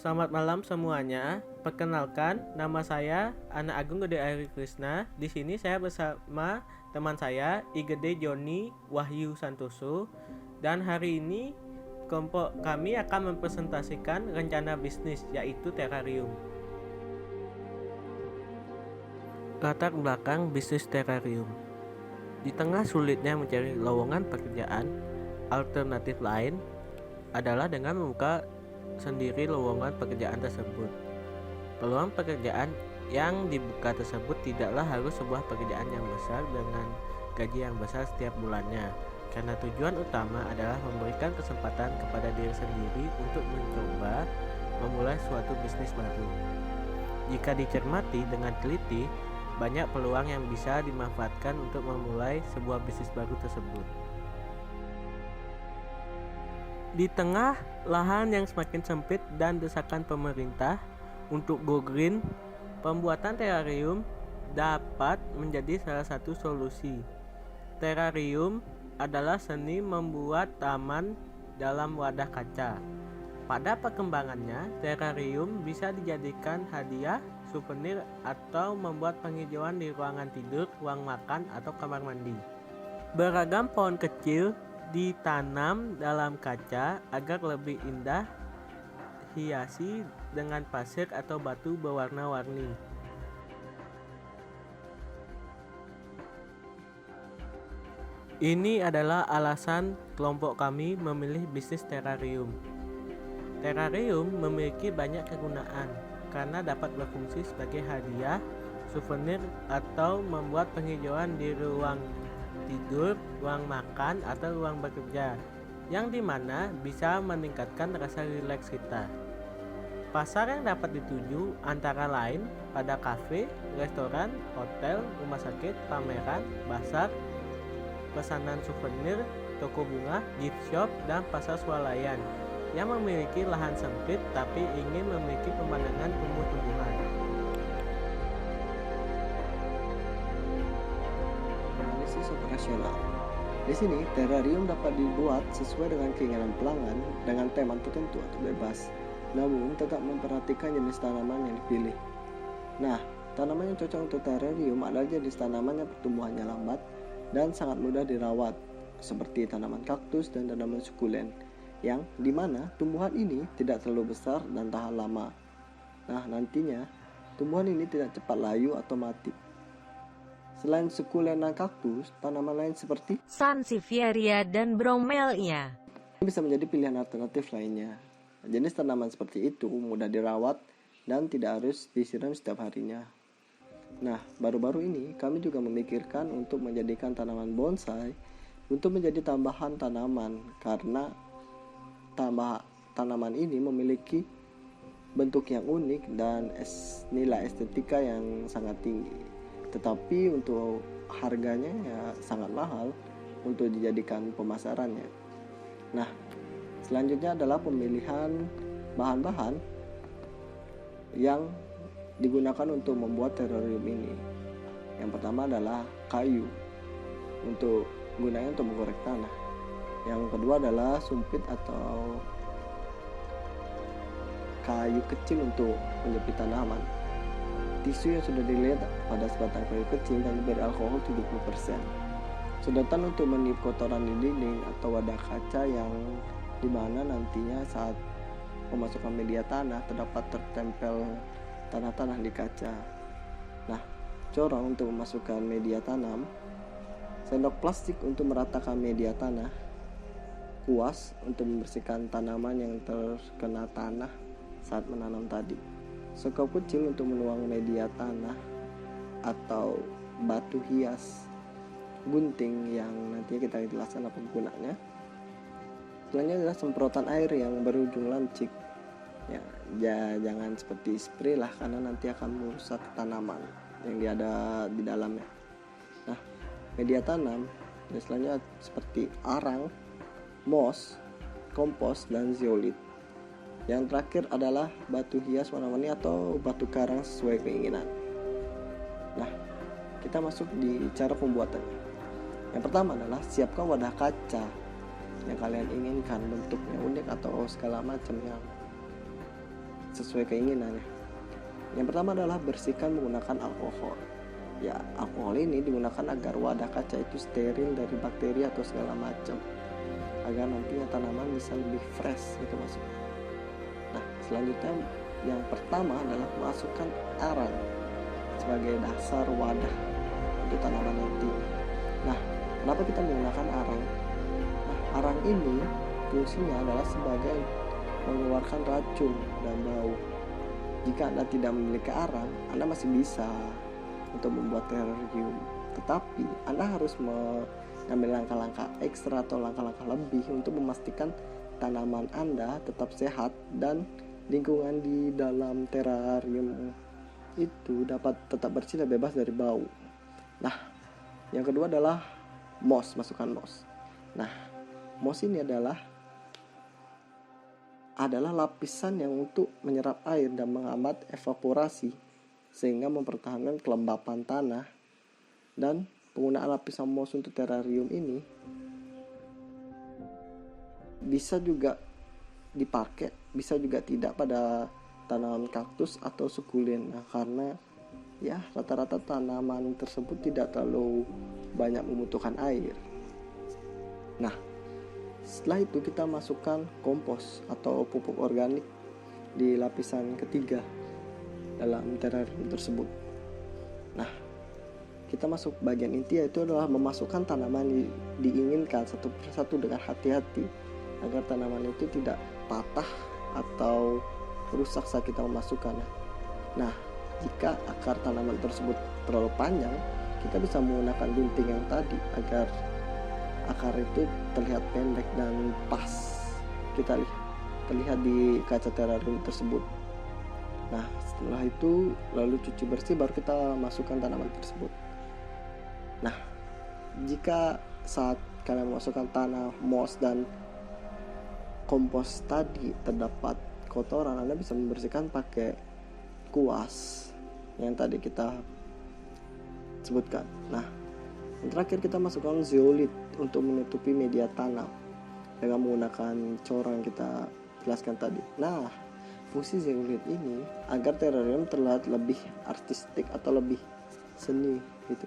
Selamat malam semuanya. Perkenalkan, nama saya Ana Agung Gede Ari Krisna. Di sini saya bersama teman saya Igede Joni Wahyu Santoso. Dan hari ini kelompok kami akan mempresentasikan rencana bisnis yaitu terrarium. Latar belakang bisnis terrarium. Di tengah sulitnya mencari lowongan pekerjaan, alternatif lain adalah dengan membuka sendiri lowongan pekerjaan tersebut. Peluang pekerjaan yang dibuka tersebut tidaklah harus sebuah pekerjaan yang besar dengan gaji yang besar setiap bulannya, karena tujuan utama adalah memberikan kesempatan kepada diri sendiri untuk mencoba memulai suatu bisnis baru. Jika dicermati dengan teliti, banyak peluang yang bisa dimanfaatkan untuk memulai sebuah bisnis baru tersebut. Di tengah lahan yang semakin sempit dan desakan pemerintah untuk go green, pembuatan terrarium dapat menjadi salah satu solusi. Terrarium adalah seni membuat taman dalam wadah kaca. Pada perkembangannya, terrarium bisa dijadikan hadiah, souvenir, atau membuat penghijauan di ruangan tidur, ruang makan, atau kamar mandi. Beragam pohon kecil ditanam dalam kaca agar lebih indah, hiasi dengan pasir atau batu berwarna-warni. Ini adalah alasan kelompok kami memilih bisnis terrarium. Terrarium memiliki banyak kegunaan karena dapat berfungsi sebagai hadiah, souvenir, atau membuat penghijauan di ruang tidur, ruang makan, atau ruang bekerja, yang dimana bisa meningkatkan rasa rileks kita. Pasar yang dapat dituju antara lain pada kafe, restoran, hotel, rumah sakit, pameran, pasar, pesanan souvenir, toko bunga, gift shop, dan pasar swalayan yang memiliki lahan sempit tapi ingin memiliki pemandangan tumbuh-tumbuhan. Analisis operasional. Di sini, terrarium dapat dibuat sesuai dengan keinginan pelanggan dengan tema tertentu atau bebas, namun tetap memperhatikan jenis tanaman yang dipilih. Nah, tanaman yang cocok untuk terrarium adalah jenis tanaman yang pertumbuhannya lambat dan sangat mudah dirawat, seperti tanaman kaktus dan tanaman sukulen, yang dimana tumbuhan ini tidak terlalu besar dan tahan lama. Nah, nantinya tumbuhan ini tidak cepat layu atau mati. Selain sukulen dan kaktus, tanaman lain seperti Sansevieria dan Bromelia bisa menjadi pilihan alternatif lainnya. Jenis tanaman seperti itu mudah dirawat dan tidak harus disiram setiap harinya. Nah, baru-baru ini kami juga memikirkan untuk menjadikan tanaman bonsai untuk menjadi tambahan tanaman, karena tanaman ini memiliki bentuk yang unik dan nilai estetika yang sangat tinggi. Tetapi untuk harganya ya sangat mahal untuk dijadikan pemasarannya. Nah, selanjutnya adalah pemilihan bahan-bahan yang digunakan untuk membuat terrarium ini. Yang pertama adalah kayu untuk gunanya untuk menggoreng tanah. Yang kedua adalah sumpit atau kayu kecil untuk menjepit tanaman. Tisu yang sudah dilihat pada sebatang kayu kecil dan diberi alkohol 70%. Sedotan untuk meniup kotoran di dinding atau wadah kaca yang dimana nantinya saat pemasukan media tanah terdapat tertempel tanah-tanah di kaca. Nah, corong untuk memasukkan media tanam, sendok plastik untuk meratakan media tanah, kuas untuk membersihkan tanaman yang terkena tanah saat menanam tadi, sekop kecil untuk menuang media tanah atau batu hias, gunting yang nantinya kita jelaskan apa gunanya. Selanjutnya adalah semprotan air yang berujung lancip. Ya, jangan seperti spray lah, karena nanti akan merusak tanaman yang ada di dalamnya. Nah, media tanam dan selanjutnya seperti arang, moss, kompos, dan zeolit. Yang terakhir adalah batu hias warna-warni atau batu karang sesuai keinginan. Nah, kita masuk di cara pembuatannya. Yang pertama adalah siapkan wadah kaca yang kalian inginkan bentuknya unik atau segala macam yang sesuai keinginannya. Yang pertama adalah bersihkan menggunakan alkohol. Ya, alkohol ini digunakan agar wadah kaca itu steril dari bakteri atau segala macam, agar nantinya tanaman bisa lebih fresh gitu maksudnya. Nah, selanjutnya yang pertama adalah masukkan arang sebagai dasar wadah untuk tanaman nanti. Nah, kenapa kita menggunakan arang? Nah, arang ini fungsinya adalah sebagai mengeluarkan racun dan bau. Jika Anda tidak memiliki arang, Anda masih bisa untuk membuat terrarium, tetapi Anda harus mengambil langkah-langkah ekstra atau langkah-langkah lebih untuk memastikan tanaman Anda tetap sehat dan lingkungan di dalam terrarium itu dapat tetap bersih dan bebas dari bau. Nah, yang kedua adalah moss, masukkan moss. Nah, moss ini adalah lapisan yang untuk menyerap air dan menghambat evaporasi sehingga mempertahankan kelembapan tanah. Dan penggunaan lapisan moss untuk terrarium ini bisa juga dipakai, bisa juga tidak pada tanaman kaktus atau sukulen. Nah, karena ya rata-rata tanaman tersebut tidak terlalu banyak membutuhkan air. Nah, setelah itu kita masukkan kompos atau pupuk organik di lapisan ketiga dalam terrarium tersebut. Nah, kita masuk bagian inti, yaitu adalah memasukkan tanaman diinginkan satu persatu dengan hati-hati agar tanaman itu tidak patah atau rusak saat kita memasukkannya. Nah, jika akar tanaman tersebut terlalu panjang, kita bisa menggunakan gunting yang tadi agar akar itu terlihat pendek dan pas kita terlihat di kaca terrarium tersebut. Nah, setelah itu lalu cuci bersih, baru kita masukkan tanaman tersebut. Nah, jika saat kalian memasukkan tanah, moss dan kompos tadi terdapat kotoran, Anda bisa membersihkan pakai kuas yang tadi kita sebutkan. Nah, yang terakhir kita masukkan zeolit untuk menutupi media tanam dengan menggunakan corang yang kita jelaskan tadi. Nah, fungsi zeolit ini agar terrarium terlihat lebih artistik atau lebih seni gitu.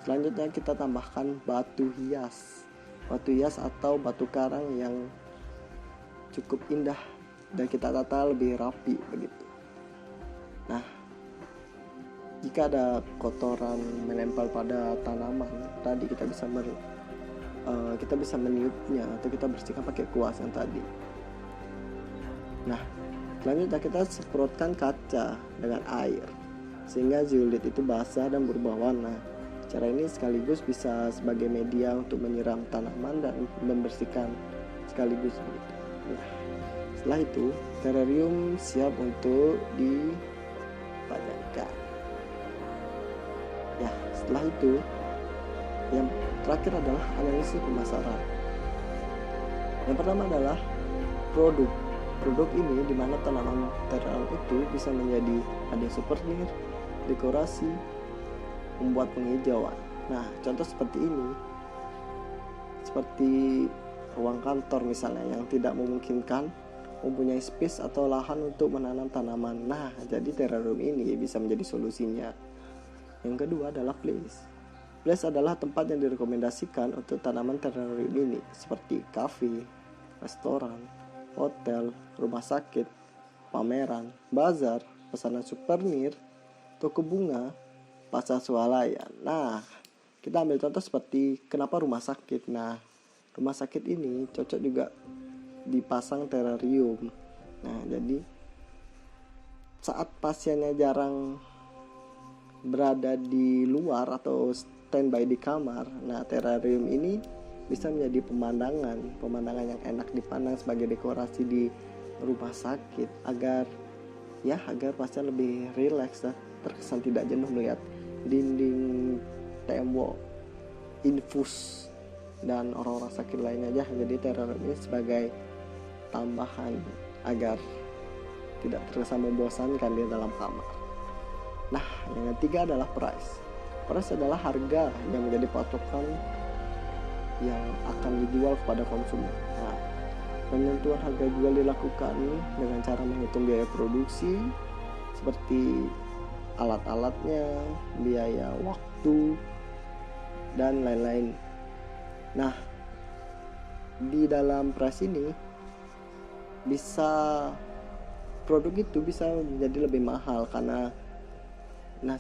Selanjutnya kita tambahkan batu hias atau batu karang yang cukup indah dan kita tata lebih rapi begitu. Nah, jika ada kotoran menempel pada tanaman tadi, kita bisa meniupnya atau kita bersihkan pakai kuas yang tadi. Nah, selanjutnya kita semprotkan kaca dengan air sehingga zeolit itu basah dan berubah warna. Cara ini sekaligus bisa sebagai media untuk menyiram tanaman dan membersihkan sekaligus begitu. Nah, setelah itu terrarium siap untuk dipadankan. Ya, setelah itu yang terakhir adalah analisis pemasaran. Yang pertama adalah produk ini di mana tanaman terrarium itu bisa menjadi hadiah souvenir, dekorasi, membuat penghijauan. Nah, contoh seperti ini, seperti ruang kantor misalnya yang tidak memungkinkan mempunyai space atau lahan untuk menanam tanaman. Nah, jadi terrarium ini bisa menjadi solusinya. Yang kedua adalah place adalah tempat yang direkomendasikan untuk tanaman terrarium ini, seperti kafe, restoran, hotel, rumah sakit, pameran, bazar, pesanan souvenir, toko bunga, pasar swalayan. Nah, kita ambil contoh seperti kenapa rumah sakit. Nah, rumah sakit ini cocok juga dipasang terrarium. Nah, jadi saat pasiennya jarang berada di luar atau standby di kamar, nah terrarium ini bisa menjadi pemandangan yang enak dipandang sebagai dekorasi di rumah sakit agar pasien lebih rileks dan terkesan tidak jenuh melihat dinding, tembok, infus dan orang-orang sakit lainnya aja. Jadi terrarium ini sebagai tambahan agar tidak terkesan membosankan di dalam kamar. Nah, yang ketiga adalah price adalah harga yang menjadi patokan yang akan dijual kepada konsumen. Nah, Penentuan harga jual dilakukan dengan cara menghitung biaya produksi seperti alat-alatnya, biaya waktu, dan lain-lain. Nah, di dalam price ini produk itu bisa menjadi lebih mahal karena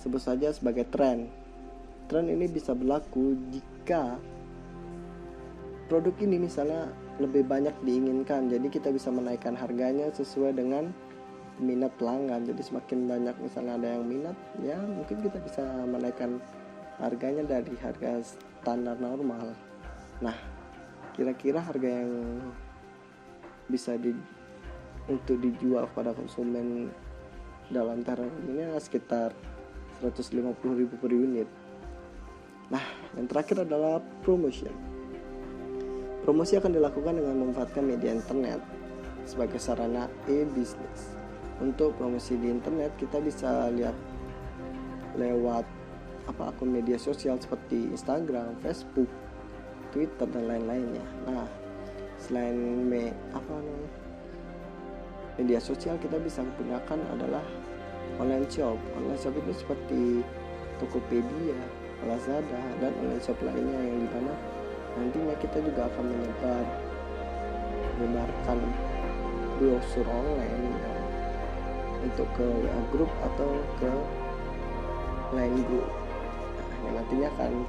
sebut saja sebagai tren. Tren ini bisa berlaku jika produk ini misalnya lebih banyak diinginkan, jadi kita bisa menaikkan harganya sesuai dengan minat pelanggan. Jadi semakin banyak misalnya ada yang minat, ya mungkin kita bisa menaikkan harganya dari harga standar normal. Nah, kira-kira harga yang bisa untuk dijual pada konsumen dalam terarium ini sekitar 150.000 per unit. Nah, yang terakhir adalah promotion. Promosi akan dilakukan dengan memanfaatkan media internet sebagai sarana e-business. Untuk promosi di internet kita bisa lihat lewat akun media sosial seperti Instagram, Facebook, Twitter, dan lain-lainnya. Nah, selain media sosial, kita bisa gunakan adalah online shop. Online shop itu seperti Tokopedia, Lazada, dan online shop lainnya yang dimana nantinya kita juga akan menyebarkan brosur online untuk ke WA group atau ke line group. Nah, yang nantinya akan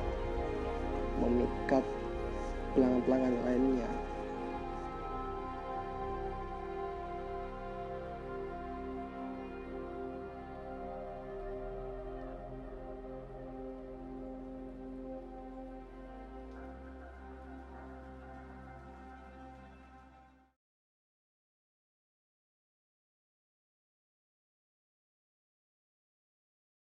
memikat pelanggan-pelanggan lainnya.